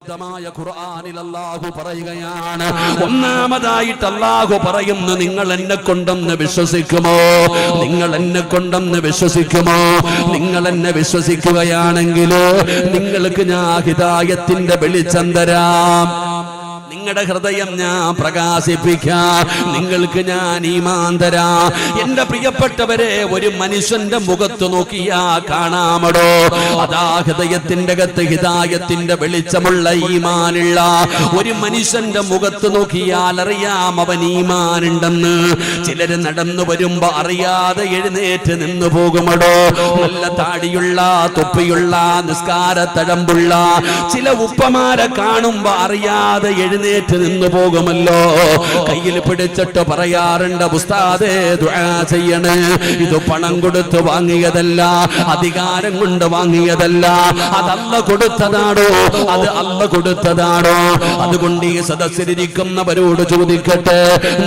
പരിശുദ്ധമായ ഖുർആനിൽ അല്ലാഹു പറയുകയാണ്, ഒന്നാമതായിട്ട് അല്ലാഹു പറയുന്നു, നിങ്ങൾ എന്നെ കൊണ്ടെന്ന് വിശ്വസിക്കുമോ? നിങ്ങൾ എന്നെ കൊണ്ടെന്ന് വിശ്വസിക്കുമോ? നിങ്ങൾ എന്നെ വിശ്വസിക്കുകയാണെങ്കിൽ നിങ്ങൾക്ക് ഞാൻ ഹിദായത്തിന്റെ വെളിച്ചം തരാം. നിങ്ങളുടെ ഹൃദയം ഞാൻ പ്രകാശിപ്പിക്കാം. നിങ്ങൾക്ക് ഞാൻ ഈമാൻ തരാം. എന്റെ പ്രിയപ്പെട്ടവരെ, ഒരു മനുഷ്യന്റെ മുഖത്ത് നോക്കിയാ കാണാമടോ, അതാ ഹൃദയത്തിന്റെ അകത്ത് ഹിദായത്തിന്റെ വെളിച്ചമുള്ള ഈമാനുള്ള ഒരു മനുഷ്യന്റെ മുഖത്ത് നോക്കിയാൽ അറിയാം അവൻ ഈമാനുണ്ടെന്ന്. ചിലര് നടന്നു വരുമ്പോ അറിയാതെ എഴുന്നേറ്റ് നിന്നു പോകുമടോ. നല്ല താടിയുള്ള, തൊപ്പിയുള്ള, നിസ്കാര തഴമ്പുള്ള ചില ഉപ്പമാരെ കാണുമ്പോ അറിയാതെ എഴുന്നേറ്റ് നിന്ന് പോകുമല്ലോ. കയ്യിൽ പിടിച്ചിട്ട് പറയാറുണ്ട്, ഉസ്താദേ ദുആ ചെയ്യണേ. ഇത് പണം കൊടുത്ത് വാങ്ങിയതല്ല, അധികാരം കൊണ്ട് വാങ്ങിയതല്ല, അത് അല്ലാഹു കൊടുത്തതാണോ? അത് അല്ലാഹു കൊടുത്തതാണോ? അതുകൊണ്ട് ഈ സദസ്സിലിരിക്കുന്നവരോട് ചോദിക്കട്ടെ,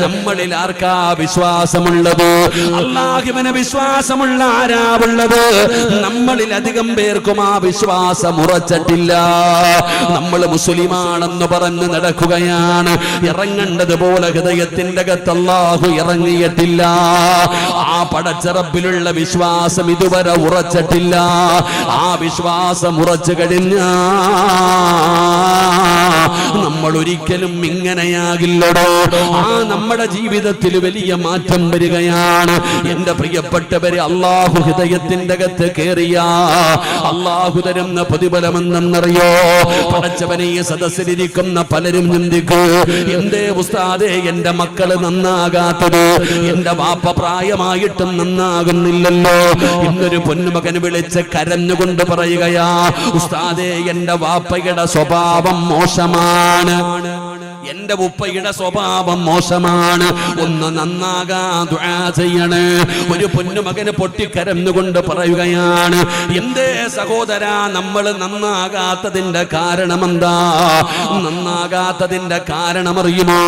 നമ്മളിൽ ആർക്കാ വിശ്വാസമുള്ളത്? അല്ലാഹുവിനെ വിശ്വാസമുള്ള ആരാവുള്ളത്? നമ്മളിൽ അധികം പേർക്കും ആ വിശ്വാസം ഉറച്ചിട്ടില്ല. നമ്മൾ മുസ്ലിമാണെന്ന് പറഞ്ഞ് നടക്കുകയാണ്. ഇറങ്ങേണ്ടതുപോലെ ഹൃദയത്തിന്റെ അകത്ത് അല്ലാഹു ഇറങ്ങിയിട്ടില്ല. ആ പടച്ച റബ്ബിലുള്ള വിശ്വാസം ഇതുവരെ ഉറച്ചിട്ടില്ല. ആ വിശ്വാസം ഉറച്ചു കഴിഞ്ഞാ നമ്മൾ ഒരിക്കലും ഇങ്ങനെയാകില്ലടോ. ആ നമ്മുടെ ജീവിതത്തിൽ വലിയ മാറ്റം വരികയാണ്. എന്റെ പ്രിയപ്പെട്ടവരെ, അല്ലാഹു ഹൃദയത്തിന്റെ അകത്ത് കേറിയാ അല്ലാഹു തരുന്ന പ്രതിഫലമെന്നറിയോ? പടച്ചവനെ, ഈ സദസ്സിലിരിക്കുന്ന പലരും ചിന്തിക്കൂ, എന്തേ ഉസ്താദേ എന്റെ മക്കള് നന്നാകാത്തത്? എന്റെ വാപ്പ പ്രായമായിട്ടും നന്നാകുന്നില്ലല്ലോ. ഇന്നൊരു പൊന്നുമകന് വിളിച്ച് കരഞ്ഞുകൊണ്ട് പറയുകയാ, ഉസ്താദേ എന്റെ വാപ്പയുടെ സ്വഭാവം മോശമാണ്, എന്റെ ഉപ്പയുടെ സ്വഭാവം മോശമാണ്, ഒന്ന് നന്നാകാൻ ദുആ ചെയ്യണേ. ഒരു പൊന്നുമകന് പൊട്ടിക്കരഞ്ഞുകൊണ്ട് പറയുകയാണ്, എന്തേ സഹോദരാ നമ്മൾ നന്നാകാത്തതിന്റെ കാരണം എന്താ? നന്നാകാത്തതിന്റെ കാരണം അറിയുമോ?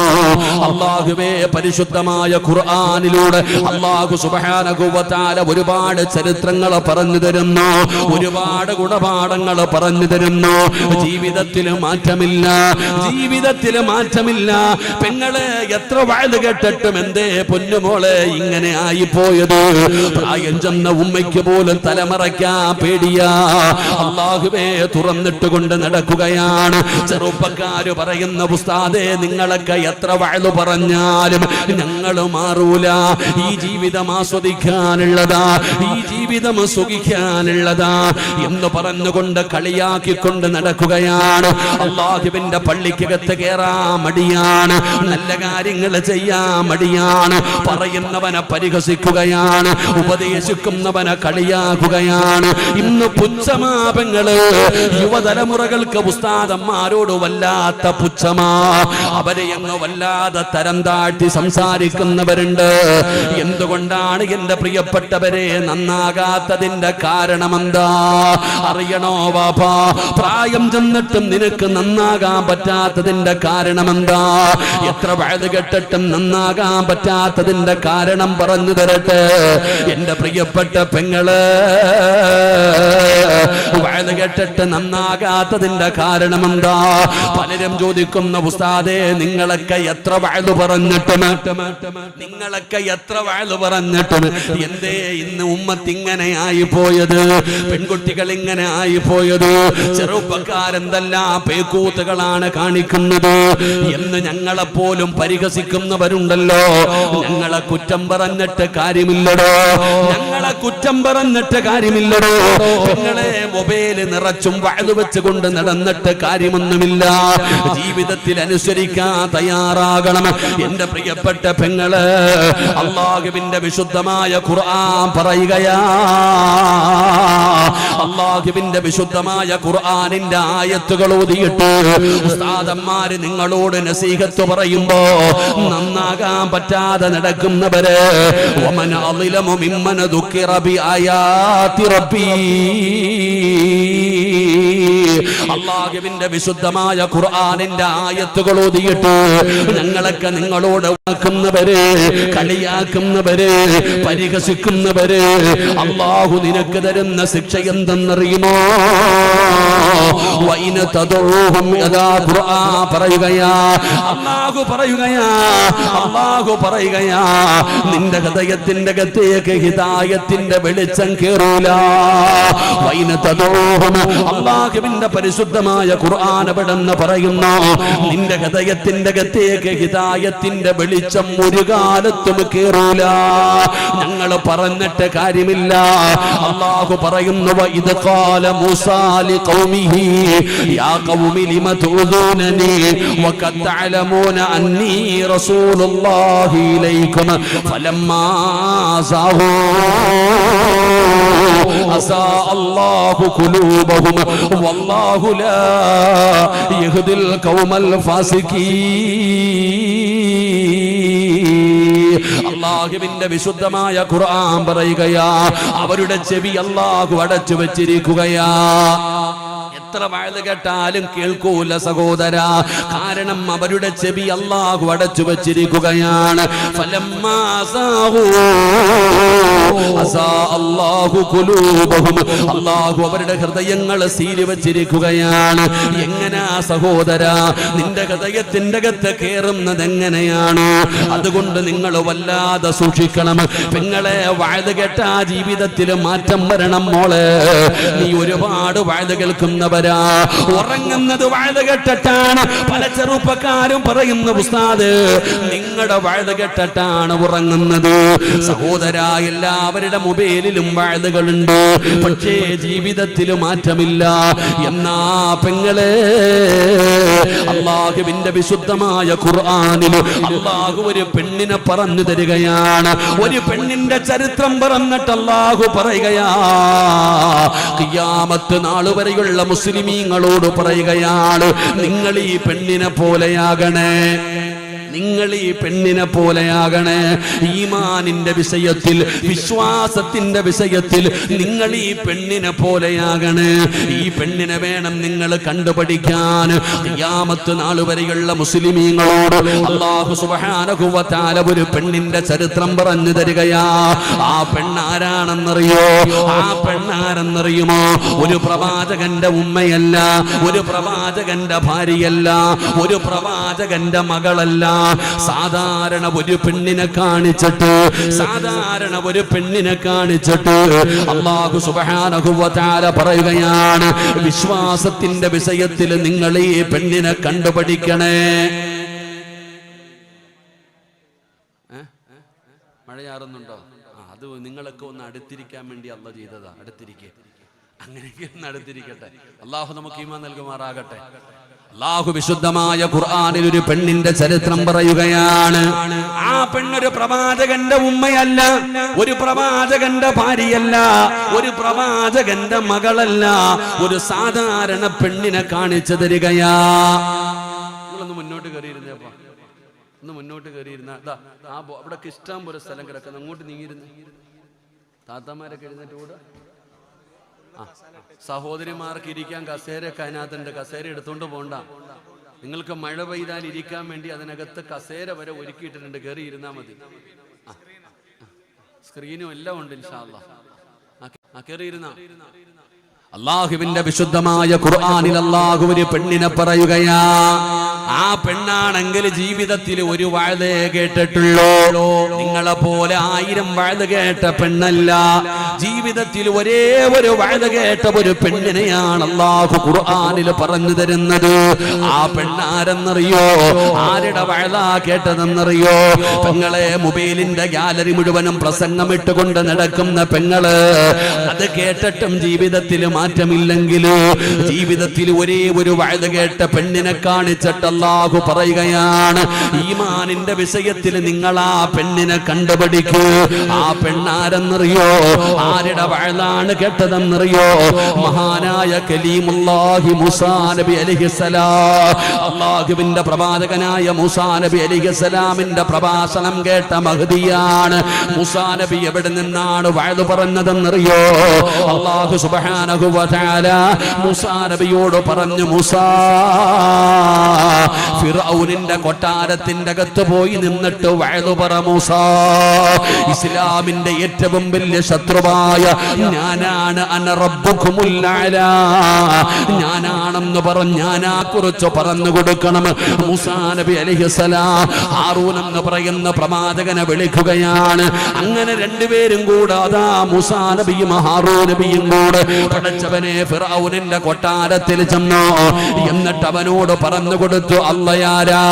അല്ലാഹുവേ, പരിശുദ്ധമായ ഖുർആനിലൂടെ അല്ലാഹു സുബ്ഹാനഹു വ തആല ഒരുപാട് ചരിത്രങ്ങൾ പറഞ്ഞു തരുന്നു, ഒരുപാട് ഗുണപാഠങ്ങൾ പറഞ്ഞു തരുന്നു. ജീവിതത്തിൽ മാറ്റമില്ല, ജീവിതത്തിൽ മാറ്റമില്ല. പെങ്ങളെ, എത്ര വയല് കേട്ടിട്ടും എന്തേ പൊന്നുമോളെ ഇങ്ങനെ ആയിപ്പോയത്? പ്രായം ചെന്ന ഉമ്മയ്ക്ക് പോലും തലമറയ്ക്കാൻ പേടിയാ. അല്ലാഹുവേ, തുറന്നിട്ട് കൊണ്ട് നടക്കുകയാണ്. ചെറുപ്പക്കാര് പറയുന്ന, ഉസ്താദേ നിങ്ങളൊക്കെ എത്ര വയല് പറഞ്ഞാലും ഞങ്ങൾ മാറൂല. ഈ ജീവിതം ആസ്വദിക്കാനുള്ളതാ, ഈ ജീവിതം സുഖിക്കാനുള്ളതാ എന്ന് പറഞ്ഞുകൊണ്ട് കളിയാക്കിക്കൊണ്ട് നടക്കുകയാണ്. അല്ലാഹുവിന്റെ പള്ളിക്കകത്ത് കേറാൻ മടിയാണ്, നല്ല കാര്യങ്ങൾ ചെയ്യാൻ മടിയാണ്. പറയുന്നവനെ പരിഹസിക്കുകയാണ്, ഉപദേശിക്കുന്നവനെ കളിയാക്കുകയാണ്. ഇന്ന് പുച്ഛമാപങ്ങള് യുവതലമുറകൾക്ക് ഉസ്താദന്മാരോട് വല്ലാത്ത പുച്ഛമാ. അവരെ അങ്ങ് വല്ലാതെ തരം താഴ്ത്തി സംസാരിക്കുന്നവരുണ്ട്. എന്തുകൊണ്ടാണ് എന്റെ പ്രിയപ്പെട്ടവരെ നന്നാകാത്തതിന്റെ കാരണമെന്താ അറിയണോ വാപ്പാ? പ്രായം ചെന്നിട്ടും നിനക്ക് നന്നാകാൻ പറ്റാത്തതിന്റെ കാരണമെന്താ? എത്ര വയത് കെട്ടിട്ടും നന്നാകാൻ പറ്റാത്തതിന്റെ കാരണം പറഞ്ഞു തരട്ടെ. എന്റെ പ്രിയപ്പെട്ട പെങ്ങള്, വയത് കെട്ടിട്ട് നന്നാകാത്തതിന്റെ കാരണമെന്താ? പലരും ചോദിക്കുന്ന, ഉസ്താദേ നിങ്ങളൊക്കെ എത്ര വയത് പറഞ്ഞിട്ടും, നിങ്ങളൊക്കെ എത്ര വയത് പറഞ്ഞിട്ടും എന്തേ ഇന്ന് ഉമ്മത്ത് ഇങ്ങനെ ആയിപ്പോയത്? പെൺകുട്ടികൾ ഇങ്ങനെ ആയിപ്പോയത്? ചെറുപ്പക്കാരെന്തെല്ലാം പേക്കൂത്തുകളാണ് കാണിക്കുന്നത് എന്ന് ഞങ്ങളെപ്പോലും പരിഹസിക്കുന്നവരുണ്ടല്ലോ. ഞങ്ങളെ കുറ്റം പറഞ്ഞിട്ട് കാര്യമില്ലടോ, ഞങ്ങളെ കുറ്റം പറഞ്ഞിട്ട് കാര്യമില്ലടോ. നിങ്ങളെ മൊബൈല് നിറച്ചും വയത് വെച്ചുകൊണ്ട് നടന്നിട്ട് കാര്യമൊന്നുമില്ല. ജീവിതത്തിൽ അനുസരിക്കാൻ തയ്യാറാകണം. എന്റെ പ്രിയപ്പെട്ട പെങ്ങള്, അല്ലാഹുവിന്റെ വിശുദ്ധമായ ഖുർആൻ പറയുകയാ, അല്ലാഹുവിന്റെ വിശുദ്ധമായ ഖുർആനിന്റെ ആയത്തുകൾ ഓതിയിട്ട് ഉസ്താദന്മാര് നിങ്ങളോട് നസീഹത്ത് പറയുമ്പോ നന്നാകാൻ പറ്റാതെ നടക്കുന്നവര്, വമൻ അളിലമു മിമ്മൻ ദുക്കിറ ബിആയാതി റബ്ബി അല്ലാഹുവിന്റെ വിശുദ്ധമായ ഖുർആനിന്റെ ആയത്തുകൾ ഓതിയിട്ട് ഞങ്ങളൊക്കെ നിങ്ങളോട് വാക്കുന്നവരെ, കളിയാക്കുന്നവരെ, പരിഹസിക്കുന്നവരെ, അല്ലാഹു നിനക്ക് തരുന്ന ശിക്ഷ എന്തെന്നറിയുമോ? വൈന തദഊഹും യദാ ഖുർആൻ പറയുകയാ, അല്ലാഹു പറയുകയാ, നിന്റെ ഹൃദയത്തിന്റെ അകത്തേക്ക് ഹിദായത്തിന്റെ വെളിച്ചം കേറൂല. വൈന തദഊഹും, അല്ലാഹുവിന്റെ പരിശുദ്ധമായ ഖുർആൻ എവിടെന്ന് പറയുന്നു, നിന്റെ ഹൃദയത്തിന്റെ അകത്തേക്ക് ഹിദായത്തിന്റെ വെളിച്ചം ഒരു കാലത്തും കേറൂല. ഞങ്ങൾ പറഞ്ഞിട്ട് കാര്യമില്ല. അല്ലാഹു പറയുന്നു, വഇദ് ഖാല മൂസാ ലിഖൗമിഹി യാ ഖൗമി ലിമ തുഊദൂനനി വഖദ് തഅലമൂന അന്നീ റസൂലുള്ളാഹി ഇലൈക്കും ഫലമ്മാ സാഹൂ അസാ അല്ലാഹു ഖുലൂബഹും വല്ലാഹു ലാ യഹ്ദിൽ ഖൗമൽ ഫാസിഖീൻ. അല്ലാഹുവിന്റെ വിശുദ്ധമായ ഖുർആൻ പറയുകയാ, അവരുടെ ചെവി അല്ലാഹു അടച്ചു വെച്ചിരിക്കുകയാ. എത്ര വഅദ് കേട്ടാലും കേൾക്കൂല സഹോദര. കാരണം അവരുടെ ചെവി അല്ലാഹു അടച്ചു വെച്ചിരിക്കുകയാണ്. ഫലമ്മാ സാഹൂ അസാ അല്ലാഹു ഖുലൂബഹും, അല്ലാഹു അവരുടെ ഹൃദയങ്ങൾ സീരി വെച്ചിരിക്കുകയാണ്. എങ്ങനാ സഹോദര നിന്റെ ഹൃദയത്തിന്റെ അകത്ത് കേറുന്നത് എങ്ങനെയാണ്? അതുകൊണ്ട് നിങ്ങൾ വല്ലാതെ സൂക്ഷിക്കണം. പെങ്ങളെ, വഅദ് കേട്ടാ ജീവിതത്തിൽ മാറ്റം വരണം മോളെ. നീ ഒരുപാട് വഅദ് കേൾക്കുന്നവരാ, ഉറങ്ങുന്നത് വഅദ് കേട്ടിട്ടാണ്. പല ചെറുപ്പക്കാരും പറയുന്ന ഉസ്താദ് നിങ്ങളുടെ വഅദ് കേട്ടിട്ടാണ് ഉറങ്ങുന്നത്. സഹോദര, എല്ലാവരുടെ മൊബൈലിലും വഅദുകളുണ്ട്, പക്ഷേ ജീവിതത്തിൽ മാറ്റമില്ല. എന്നാ പെങ്ങളെ, അല്ലാഹുവിന്റെ വിശുദ്ധമായ ഖുർആനിൽ അല്ലാഹു ഒരു പെണ്ണിനെ പറഞ്ഞു തരികയാണ്. ഒരു പെണ്ണിന്റെ ചരിത്രം പറഞ്ഞിട്ട് അല്ലാഹു പറയുകയാ, ഖിയാമത്ത് നാൾ വരെയുള്ള മുസ്ലിമീങ്ങളോട് പറയുകയാണ്, നിങ്ങൾ ഈ പെണ്ണിനെ പോലെയാകണേ, നിങ്ങൾ ഈ പെണ്ണിനെ പോലെയാകണേ. ഈമാനിന്റെ വിഷയത്തിൽ, വിശ്വാസത്തിന്റെ വിഷയത്തിൽ നിങ്ങൾ ഈ പെണ്ണിനെ പോലെയാകണേ. ഈ പെണ്ണിനെ വേണം നിങ്ങൾ കണ്ടുപഠിക്കാൻ. ഖിയാമത്ത് നാൾ വരെയുള്ള മുസ്ലിമീങ്ങളോട് അല്ലാഹു സുബ്ഹാനഹു വ തആല ഒരു പെണ്ണിന്റെ ചരിത്രം പറഞ്ഞു തരികയാ. ആ പെണ്ണാരാണെന്നറിയോ? ആ പെണ്ണാരെന്നറിയുമോ? ഒരു പ്രവാചകന്റെ ഉമ്മയല്ല, ഒരു പ്രവാചകന്റെ ഭാര്യയല്ല, ഒരു പ്രവാചകന്റെ മകളല്ല. സാധാരണ ഒരു പെണ്ണിനെ കാണിച്ചിട്ട് അല്ലാഹു സുബ്ഹാനഹു വ തആല പറയുകയാണ്, വിശ്വാസത്തിന്റെ വിഷയത്തിൽ നിങ്ങൾ ഈ പെണ്ണിനെ കണ്ടുപഠിക്കണേ. മഴയാറുന്നുണ്ടോ? അത് നിങ്ങളൊക്കെ ഒന്ന് അടുത്തിരിക്കാൻ വേണ്ടി അല്ലാഹു ചെയ്തതാ. അടുത്തിരിക്കേ, അങ്ങനെയൊക്കെ ഒന്ന് അടുത്തിരിക്കട്ടെ. അല്ലാഹു നമുക്ക് ഈമാൻ നൽകുമാറാകട്ടെ. അല്ലാഹു വിശുദ്ധമായ ഖുർആനിൽ ഒരു പെണ്ണിന്റെ ചരിത്രം പറയുകയാണ്. ആ പെണ്ണൊരു പ്രവാചകന്റെ ഉമ്മയല്ല, ഒരു പ്രവാചകന്റെ ഭാര്യയല്ല, ഒരു പ്രവാചകന്റെ മകളല്ല, ഒരു സാധാരണ പെണ്ണിനെ കാണിച്ചു തരികയാ. നിങ്ങളൊന്ന് മുന്നോട്ട് കയറിയിരുന്നേപ്പാ, ഒന്ന് മുന്നോട്ട് കയറിയിരുന്ന അവിടെ ഇഷ്ടം പോലെ സ്ഥലം കിടക്കുന്ന, അങ്ങോട്ട് നീങ്ങിയിരുന്ന താത്തമാരൊക്കെ എഴുന്നേറ്റ് കൂടെ. സഹോദരിമാർക്ക് ഇരിക്കാൻ കസേരയൊക്കെ അതിനകത്തുണ്ട്, കസേര എടുത്തോണ്ട് പോണ്ട. നിങ്ങൾക്ക് മഴ പെയ്താൽ ഇരിക്കാൻ വേണ്ടി അതിനകത്ത് കസേര വരെ ഒരുക്കിയിട്ടുണ്ട്, കയറി ഇരുന്നാ മതി. സ്ക്രീനും എല്ലാം ഉണ്ട് ഇൻഷാ അല്ലാഹ്. കയറി ഇരുന്ന അല്ലാഹുവിന്റെ വിശുദ്ധമായ ഖുർആനിൽ അല്ലാഹു ഒരു പെണ്ണിനെ പറയുകയാ. ആ പെണ്ണാണെങ്കിൽ ജീവിതത്തിൽ ഒരു വഅദേ കേട്ടിട്ടുള്ളൂ. നിങ്ങളെ പോലെ 1000 വഅദ് കേട്ട പെണ്ണല്ല, ജീവിതത്തിൽ ഒരേ ഒരു വഅദ് കേട്ട ഒരു പെണ്ണിനെയാണ് അല്ലാഹു ഖുർആനിൽ പറഞ്ഞു തരുന്നത്. ആ പെണ്ണാരെന്നറിയോ? ആരുടെ വഅദാ കേട്ടതെന്നറിയോ? പെങ്ങളെ, മൊബൈലിന്റെ ഗാലറി മുഴുവനും പ്രസംഗം ഇട്ടുകൊണ്ട് നടക്കുന്ന പെങ്ങള്, അത് കേട്ടിട്ടും ജീവിതത്തിൽ മാറ്റമില്ലെങ്കിൽ, ജീവിതത്തിൽ ഒരേ ഒരു വഅദ് കേട്ട പെണ്ണിനെ കാണിച്ചിട്ട് അല്ലാഹു പറയുകയാണ്, ഈമാനിന്റെ വിഷയത്തിൽ നിങ്ങൾ ആ പെണ്ണിനെ കണ്ടുപിടിക്കൂ. ആ പെണ്ണാരെന്നറിയോ? ആരുടെ വഅലാണ് കേട്ടതെന്നറിയോ? മഹാനായ കലീമുല്ലാഹി മൂസാ നബി അലൈഹിസ്സലാം. അല്ലാഹുവിന്റെ പ്രവാചകനായ മൂസാ നബി അലൈഹിസ്സലാമിന്റെ പ്രഭാഷണം കേട്ട മഹ്ദിയാണ്. മൂസാ നബി എവിടെ നിന്നാണ് വഅദ് പറഞ്ഞതെന്നറിയോ? അല്ലാഹു സുബ്ഹാനഹു വ തആല മൂസാ നബിയോട് പറഞ്ഞു, മൂസാ, ഫിർഔനിന്റെ കൊട്ടാരത്തിന്റെ അകത്ത് പോയി നിന്നിട്ട് വഅദ് പറ മൂസാ. ഇസ്ലാമിന്റെ ഏറ്റവും വലിയ ശത്രുവായ ഞാനാണ്, അന റബ്ബുകുമുൽ അഅലാ, ഞാനാണെന്ന് പറഞ്ഞ് ഞാനാ കുറിച്ച് പറഞ്ഞു കൊടുക്കണം. മൂസാ നബി അലൈഹിസ്സലാം ഹാറൂൻ എന്ന് പറയുന്ന പ്രവാചകനെ വിളിക്കുകയാണ്. അങ്ങനെ രണ്ടുപേരും കൂടെ അതാ മൂസാ നബിയും ഹാറൂൻ നബിയും കൂടെ പടച്ചവനെ ഫിർഔനിന്റെ കൊട്ടാരത്തിൽ ചെന്നു. എന്നിട്ട് അവനോട് പറഞ്ഞു കൊടുത്തു, അല്ലാഹയാരാ,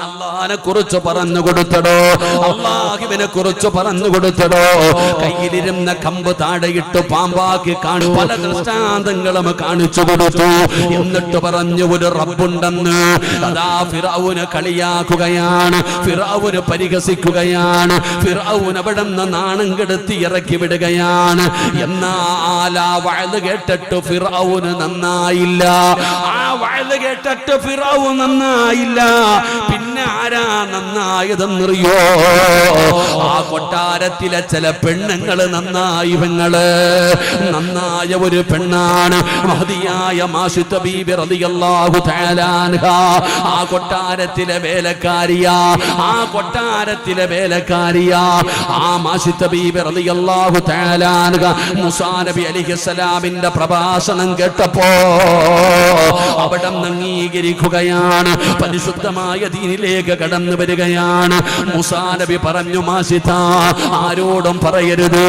അല്ലാഹനെ കുറിച്ച് പറഞ്ഞു കൊടുത്തടോ, അല്ലാഹുവിനെ കുറിച്ച് പറഞ്ഞു കൊടുത്തടോ. കയ്യിലിരുന്ന കമ്പ് താഴെയിട്ട് പാമ്പാക്കി പല ദൃഷ്ടാന്തങ്ങളും കാണിച്ചു കൊടുത്തു. എന്നിട്ട് പറഞ്ഞു, ഒരു റബ്ബുണ്ടെന്ന്. അതാ ഫിർഔനെ കളിയാക്കുകയാണ്, ഫിർഔനെ പരിഹസിക്കുകയാണ്, ഫിർഔൻ അവിടെ നിന്ന് നാണം കെടുത്തി ഇറക്കി വിടുകയാണ്. എന്നാൽ ആ വഅദ് കേട്ടിട്ട് ഫിർഔന് നന്നായില്ല. ആ വഅദ് കേട്ടിട്ട് ഫിർഔൻ നന്നായില്ല. പിന്നെ ആരാ നന്നായതെന്നറിയോ? ആ കൊട്ടാരത്തിലെ ചില പെണ്ണുങ്ങള് നന്നായി. നന്നായ ഒരു പെണ്ണാണ് മഹദിയായ മാഷിത്ത ബീബി റളിയല്ലാഹു തആല അൻഹാ. ആ കൊട്ടാരത്തിലെ വേലക്കാരിയാ, ആ കൊട്ടാരത്തിലെ വേലക്കാരിയാ. ആ മാഷിത്ത ബീബി റളിയല്ലാഹു തആല അൻഹാ മൂസാ നബി അലൈഹിസ്സലാമിന്റെ പ്രഭാഷണം കേട്ടപ്പോ അവിടെ അംഗീകരിക്കുകയാണ്, പരിശുദ്ധമായ ദീനിലേക്ക് കടന്നു വരികയാണ്. മൂസാ നബി പറഞ്ഞു, മാഷിത, ആരോടും പറയരുത്,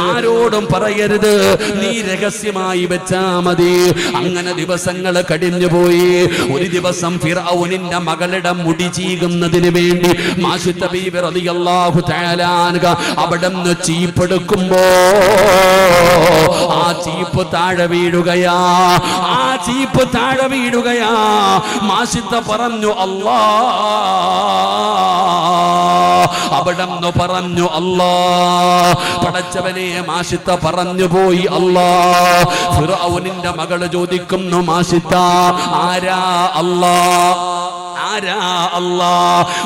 ആരോടും പറയരുത്, നീ രഹസ്യമായി വെച്ചാ മതി. അങ്ങനെ ദിവസങ്ങൾ കഴിഞ്ഞുപോയി. ഒരു ദിവസം ഫിർഔനിന്റെ മകളുടെ മുടി ചീകുന്നതിന് വേണ്ടി മാഷിത്ത ബീബി റളിയല്ലാഹു തആല അൻഹാ അവിടുന്ന് ചീപ്പെടുക്കുമ്പോ ആ ചീപ്പ് താഴെ വീഴുകയാ, ആ ചീപ്പ് താഴെ വീഴുകയാ. മാഷിത്ത പറഞ്ഞു, അല്ലാ, അവിടെന്ന് പറഞ്ഞു, അല്ലാ. പടച്ചവനെ, മാഷിത്ത പറഞ്ഞു പോയി, അല്ലാ. ഫിർഔനിന്റെ മകള് ചോദിക്കുന്നു, മാഷിത്ത, ആരാ അല്ലാ, ആരാ അല്ലാ?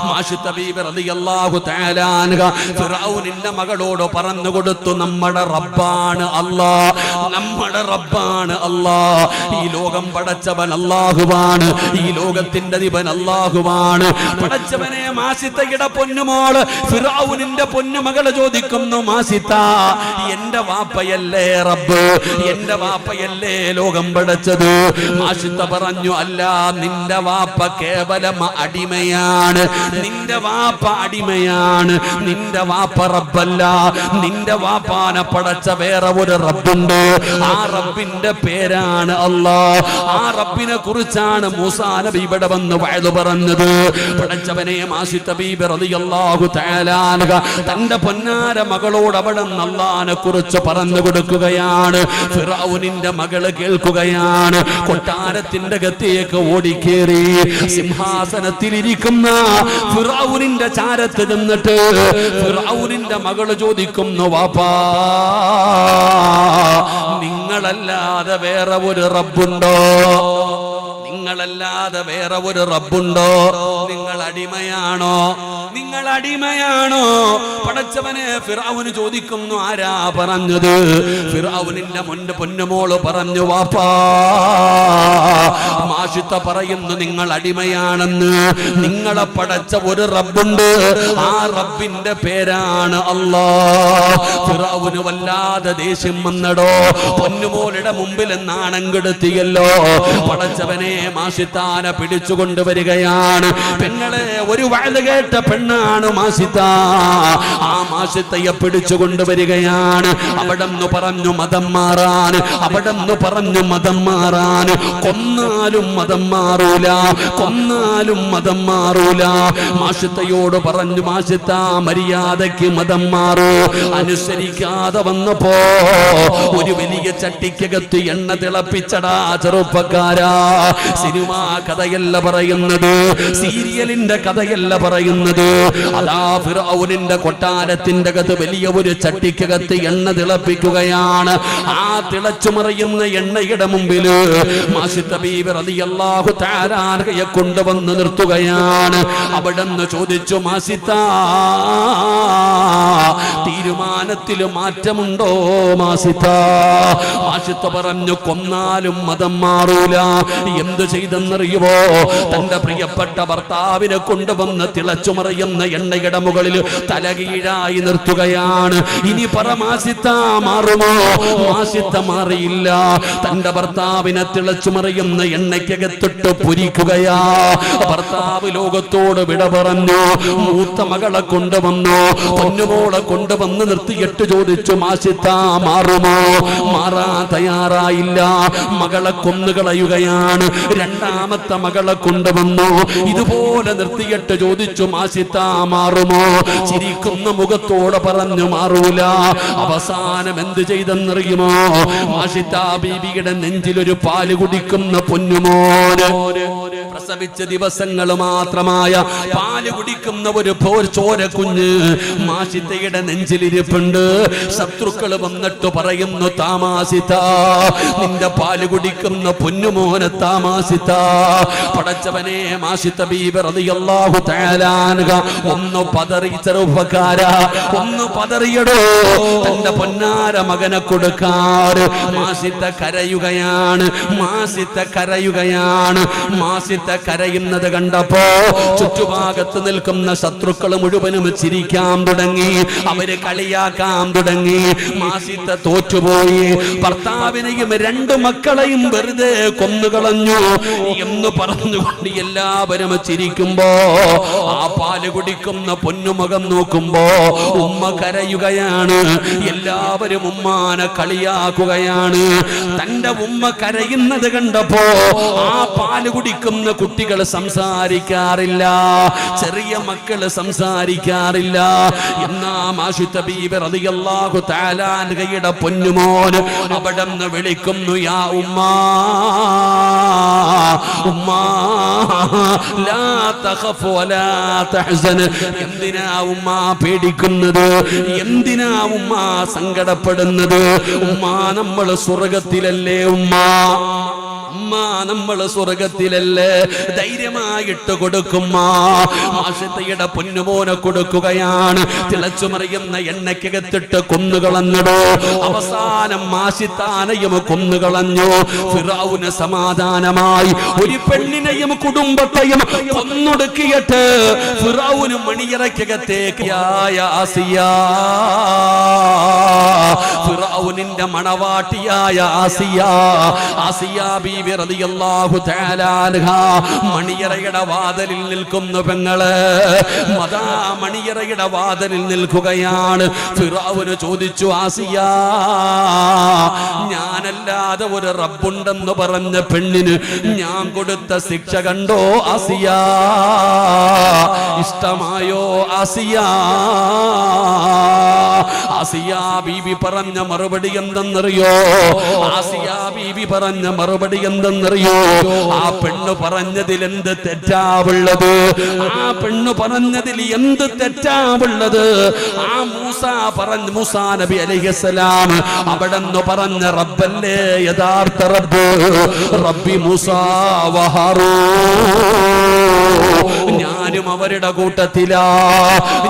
മാഷിത്ത ബീബി റളിയല്ലാഹു തആല അൻഹാ ഫിർഔനിന്റെ മകളോട് പറഞ്ഞു കൊടുത്തു, നമ്മുടെ റബ്ബാണ് അല്ലാ, നമ്മുടെ റബ്ബാണ് അല്ലാ. ഈ ലോകം പടച്ചവൻ അല്ലാഹുവാണ്, ഈ ലോകത്തിന്റെ അധിപൻ അല്ലാഹുവാണ്. പടച്ചവനെ, മാഷിത്തയുടെ പൊന്നുമോള് ഫിർഔനിന്റെ പൊന്നുമകള് ചോദിക്കുന്നു, മാഷിത്ത, എന്റെ വാപ്പയല്ലേ റബ്ബ്, എന്റെ വാപ്പയല്ലേ ലോകം പടച്ചത്? മാഷിത്ത പറഞ്ഞു, അല്ല, നിന്റെ വാപ്പ കേവലം അടിമയാണ്, നിന്റെ വാപ്പ അടിമയാണ്, നിന്റെ വാപ്പ റബ്ബല്ല. നിന്റെ വാപ്പാനെ പടച്ച വേറെ ഒരു റബ്ബുണ്ട്, ആ റബ്ബിന്റെ പേരാണ് അല്ലാഹ്. ആ റബ്ബിനെ കുറിച്ചാണ് മൂസാ നബി ഇവിടെ വന്ന് വഅദ് പറഞ്ഞത്. പടച്ചവനെ, മാഷിത്ത ബീബി റളിയല്ലാഹു തആല അൻഹാ തന്റെ പൊന്നാര മകളോട് അവിടെ അല്ലാഹനെ കുറിച്ച് പറഞ്ഞു കൊടുക്കുകയാണ്. ഫിർഔനിന്റെ മകള് കേൾക്കുകയാണ്. കൊട്ടാരത്തിന്റെ അകത്തേക്ക് ഓടിക്കേറി സിംഹാസനത്തിലിരിക്കുന്ന ഫിർഔനിന്റെ ചാരത്ത് നിന്നിട്ട് ഫിർഔനിന്റെ മകള് ചോദിക്കുന്നു, വാപ്പാ, നിങ്ങളല്ലാതെ വേറെ ഒരു റബ്ബുണ്ടോ? നിങ്ങളല്ലാതെ വേറെ ഒരു റബ്ബുണ്ടോ? നിങ്ങൾ അടിമയാണോ? നിങ്ങൾ അടിമയാണോ? പടച്ചവനെ, ഫിർഔന് ചോദിക്കുന്നു, ആരാ പറഞ്ഞത്? ഫിർഔനിന്റെ മുൻപ് പൊന്നുമോള് പറഞ്ഞു, വാപ്പാ, മാഷിത്ത പറയുന്നു നിങ്ങൾ അടിമയാണെന്ന്. നിങ്ങളെ പടച്ച ഒരു റബ്ബുണ്ട്, ആ റബ്ബിന്റെ പേരാണ് അല്ലാഹ്. ഫിർഔന് വല്ലാതെ ദേഷ്യം വന്നടോ. പൊന്നുമോളുടെ മുമ്പിൽ നാണം കെടുത്തിയല്ലോ. പടച്ചവനെ, മാഷിത്താനെ പിടിച്ചു കൊണ്ടുവരികയാണ്. പെങ്ങളെ, ഒരു വഅദ് കേട്ട പെണ്ണാണ് മാഷിത്ത. ആ മാഷിത്തയെ പിടിച്ചു കൊണ്ടുവരികയാണ്. അവിടെന്ന് പറഞ്ഞു മതം മാറാൻ, അവിടെന്ന് പറഞ്ഞു മതം മാറാൻ. കൊന്നാലും മതം മാറൂല, കൊന്നാലും മതം മാറൂല. മാഷിത്തയോട് പറഞ്ഞു, മാഷിത്ത, മര്യാദയ്ക്ക് മതം മാറൂ. അനുസരിക്കാതെ വന്നപ്പോ ഒരു വലിയ ചട്ടിക്കകത്ത് എണ്ണ തിളപ്പിച്ചടാ ചെറുപ്പക്കാരാ. സിനിമാ കഥയല്ല പറയുന്നത്, സീരിയലിന്റെ കഥയല്ല പറയുന്നത്. അതാ ഫിർഔനിന്റെ കൊട്ടാരത്തിന്റെ അകത്ത് വലിയ ഒരു ചട്ടിക്കകത്ത് എണ്ണ തിളപ്പിക്കുകയാണ്. ആ തിളച്ചുമറിയുന്ന എണ്ണയുടെ മുമ്പിൽ മാഷിത്ത ബീബി റളിയല്ലാഹു തആല അൻഹയെ കൊണ്ടുവന്ന് നിർത്തുകയാണ്. അവിടെന്ന് ചോദിച്ചു, മാസിത്ത, തീരുമാനത്തിൽ മാറ്റമുണ്ടോ മാസിത്ത? മാഷിത്ത പറഞ്ഞു, കൊന്നാലും മതം മാറൂല. എന്ത് ചെയ്തെന്നറിയുമോ? തന്റെ പ്രിയപ്പെട്ട ഭർത്താവിനെ കൊണ്ടുവന്ന് തിളച്ചുമറിയുന്ന എണ്ണയുടെ മുകളിൽ തലകീഴായി നിർത്തുകയാണ്. ഇനി പറ മാസിത്ത, മാറുമോ? മാസിത്ത മാറിയില്ല. തന്റെ ഭർത്താവിനെ തിളച്ചുമറിയുന്ന എണ്ണയ്ക്കകത്തിട്ട് പൊരിക്കുകയാ. ഭർത്താവ് ലോകത്തോട് വിട പറഞ്ഞു. മൂത്ത മകളെ കൊണ്ടുവന്നു, പൊന്നുമോളെ കൊണ്ടുവന്ന് നിർത്തിയിട്ട് ചോദിച്ചു, മാസിത്ത മാറുമോ? മാറാൻ തയ്യാറായില്ല. മകളെ കൊന്നുകളയുകയാണ്. രണ്ടാമത്തെ മകളെ കൊണ്ടുവന്നു, ഇതുപോലെ നിർത്തിയിട്ട് ചോദിച്ചു, മാസിത്ത മാറുമോ? ചിരിക്കുന്ന മുഖത്തോടെ പറഞ്ഞു, മാറൂല. അവസാനം എന്ത് ചെയ്തെന്നറിയുമോ? മാഷിത്ത ബീബിയുടെ നെഞ്ചിലൊരു പാല് കുടിക്കുന്ന പൊന്നുമോന്, പ്രസവിച്ച ദിവസങ്ങൾ മാത്രമായ പാല് കുടിക്കുന്ന ഒരു ചോര കുഞ്ഞ് മാഷിത്തയുടെ നെഞ്ചിലിരിപ്പുണ്ട്. ശത്രുക്കൾ വന്നിട്ട് പറയുന്നു, താമാസിത്ത, നിന്റെ പാല് കുടിക്കുന്ന പൊന്നുമോനെ താമാസിത്ത. പടച്ചവനെ, മാഷിത്ത ബീബി റളിയല്ലാഹു തആല അൻഹ ഒന്ന് പതറി. ചെറുപ്പക്കാരാ, ഒന്ന് പതറിയടോ. തന്റെ പൊന്നാര മകനെ കൊടുക്കാറ്. മാസിത്ത കരയുകയാണ്, മാസിത്ത കരയുകയാണ്. മാസിത്ത കരയുന്നത് കണ്ടപ്പോ ചുറ്റുഭാഗത്ത് നിൽക്കുന്ന ശത്രുക്കൾ മുഴുവനും ചിരിക്കാൻ തുടങ്ങി, അവര് കളിയാക്കാൻ തുടങ്ങി. മാസിത്ത തോറ്റുപോയി. ഭർത്താവിനെയും രണ്ടു മക്കളെയും വെറുതെ കൊന്നുകളഞ്ഞു എന്ന് പറഞ്ഞുകൊണ്ട് എല്ലാവരും ചിരിക്കുമ്പോ ആ പാല് കുടിക്കുന്ന പൊന്നുമുഖം നോക്കുമ്പോ ഉമ്മ കരയുകയാണ്. എല്ലാവരും ഉമ്മാനെ കളിയാക്കുകയാണ്. തന്റെ ഉമ്മ കരയുന്നത് കണ്ടപ്പോ ആ പാല് കുടിക്കുന്ന കുട്ടികൾ സംസാരിക്കാറില്ല, ചെറിയ മക്കള് സംസാരിക്കാറില്ല. എന്നാ മാഷിത്ത ബീബി റളിയല്ലാഹു തആല അൻഹയുടെ പൊന്നുമോൻ അവിടെന്ന് വിളിക്കുന്നു, യാ ഉമ്മാ, ഉമ്മാ ലാ തഖഫ് വലാ തഹ്സൻ. എന്തിനാ ഉമ്മ പേടിക്കുന്നത്? എന്തിനാ ഉമ്മ സങ്കടപ്പെടുന്നത്? ഉമ്മ, നമ്മൾ സ്വർഗത്തിലല്ലേ ഉമ്മ? ഉമ്മ, നമ്മൾ സ്വർഗത്തിലല്ലേ? ധൈര്യമായിട്ട് കൊടുക്കുമ്മ. മാഷിത്തയുടെ പൊന്നുമോനെ കൊടുക്കുകയാണ്. തിളച്ചുമറിയുന്ന എണ്ണയ്ക്കകത്തിട്ട് കൊന്നുകളഞ്ഞടോ. അവസാനം മാഷിത്താനെയും കൊന്നുകളഞ്ഞു. ഫിറഔന് സമാധാനമായി. ഒരു പെണ്ണിനെയും കുടുംബത്തെയും കൊന്നൊടുക്കിയിട്ട് ഫിറഔന് മണിയറയ്ക്കകത്തേക്ക് ആസിയ, ഫിറഔനിന്റെ മണവാട്ടിയായ ആസിയ, ആസിയ ബീബി റളിയല്ലാഹു തആല അൻഹ മണിയറയുടെ വാതിലിൽ നിൽക്കുന്നു. പെങ്ങള് മദാ മണിയറയുടെ വാതിലിൽ നിൽക്കുകയാണ്. ഫിറഔന് ചോദിച്ചു, ആസിയ, ഞാനല്ലാതെ ഒരു റബ്ബുണ്ടെന്ന് പറഞ്ഞ പെണ്ണിന് ഞാൻ കൊടുത്ത ശിക്ഷ കണ്ടോ ആസിയ? ഇഷ്ടമായോ ആസിയ? ആസിയ ബീബി പറഞ്ഞ മറുപടി എന്തെന്നറിയോ? ആസിയ ബീബി പറഞ്ഞ മറുപടി എന്തെന്നറിയോ? ആ പെണ്ണ് പറഞ്ഞതിൽ എന്ത് തെറ്റാവുള്ളത്? ആ പെണ്ണ് പറഞ്ഞതിൽ എന്ത് തെറ്റാവുള്ളത്? ആ മൂസാ നബി അലൈഹിസ്സലാം അവിടെന്ന് പറഞ്ഞ റബ്ബല്ലേ യഥാർത്ഥ റബ്ബ്, റബ്ബി മൂസാ വ ഹാറൂൻ. ഞാനും അവരുടെ കൂട്ടത്തിലാ,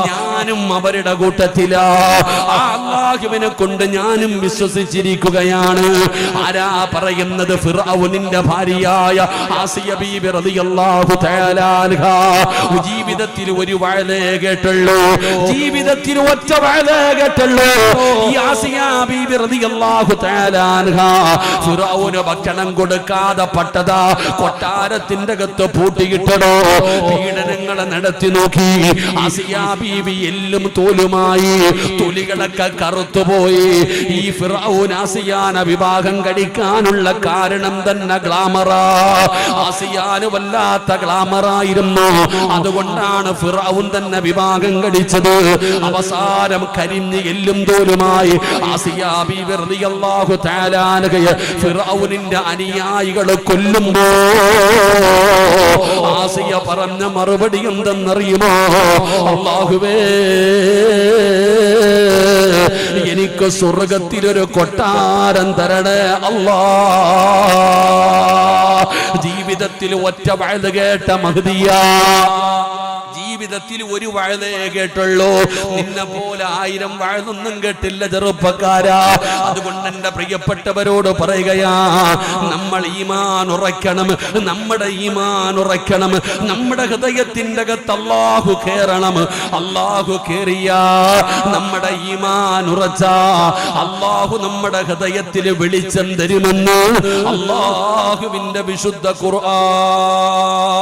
ഞാനും അവരുടെ കൂട്ടത്തിലാ. ആ അല്ലാഹുവിനെ കൊണ്ട് ഞാനും വിശ്വസിച്ചിരിക്കുകയാണ്. ആരാ പറയുന്നത്? ഫിർഔനിന്റെ ഭാര്യയായ ആസിയ ബീബി റളിയല്ലാഹു തആല അൻഹ. ജീവിതത്തിൽ ഒരു വഅലേ കേട്ടുള്ളൂ, ജീവിതത്തിൽ ഒറ്റ വഅലേ കേട്ടുള്ളൂ. ഈ ആസിയ ബീബി റളിയല്ലാഹു തആല അൻഹ ഫിർഔന് ഭക്ഷണം കൊടുക്കാതെ പട്ടതാ കൊട്ടാരത്തിന്റെ അകത്ത് പൂട്ടിയിട്ടടോ. പീഡനങ്ങളെ നടത്തി നോക്കി. ആസിയ ബീബി എല്ലും തോലുമായി, തൊലികളൊക്കെ കറുത്തുപോയി. ഈ ഫിർഔൻ ആസിയാന വിവാഹം കഴിക്കാനുള്ള കാരണം തന്നെ ഗ്ലാമറാ. ആസിയാന് വല്ലാത്ത ഗ്ലാമറായിരുന്നു. അതുകൊണ്ടാണ് ഫിർഔൻ തന്നെ വിവാഹം കഴിച്ചത്. അവസാനം കരിഞ്ഞ് എല്ലും തോലുമായി ആസിയ ബീവി റളിയല്ലാഹു തആല അൻഹയെ ഫിർഔനിന്റെ അനുയായികൾ കൊല്ലുമ്പോ ആസിയ പറഞ്ഞ മറുപടി എന്തെന്നറിയുമോ? അല്ലാഹുവേ, എനിക്ക് സ്വർഗത്തിലൊരു കൊട്ടാരം തരണേ അല്ലാ. ജീവിതത്തിൽ ഒറ്റ വഅദ് കേട്ട മഹ്ദിയാ, ജീവിതത്തിൽ ഒരു വഅദേ കേട്ടുള്ളൂ. നിന്നെ പോലെ 1000 വഅദൊന്നും കേട്ടില്ല ചെറുപ്പക്കാരാ. അതുകൊണ്ട് എന്റെ പ്രിയപ്പെട്ടവരോട് പറയുകയാ, നമ്മൾ ഈമാൻ ഉറക്കണം, നമ്മുടെ ഈമാൻ ഉറക്കണം. നമ്മുടെ ഹൃദയത്തിന്റെ അകത്ത് അല്ലാഹു കേറണം. അല്ലാഹു കേറിയാ, നമ്മുടെ ഈമാൻ ഉറച്ചാ, അല്ലാഹു നമ്മുടെ ഹൃദയത്തിൽ വെളിച്ചം തരുമെന്ന് അല്ലാഹുവിന്റെ വിശുദ്ധ ഖുർആൻ.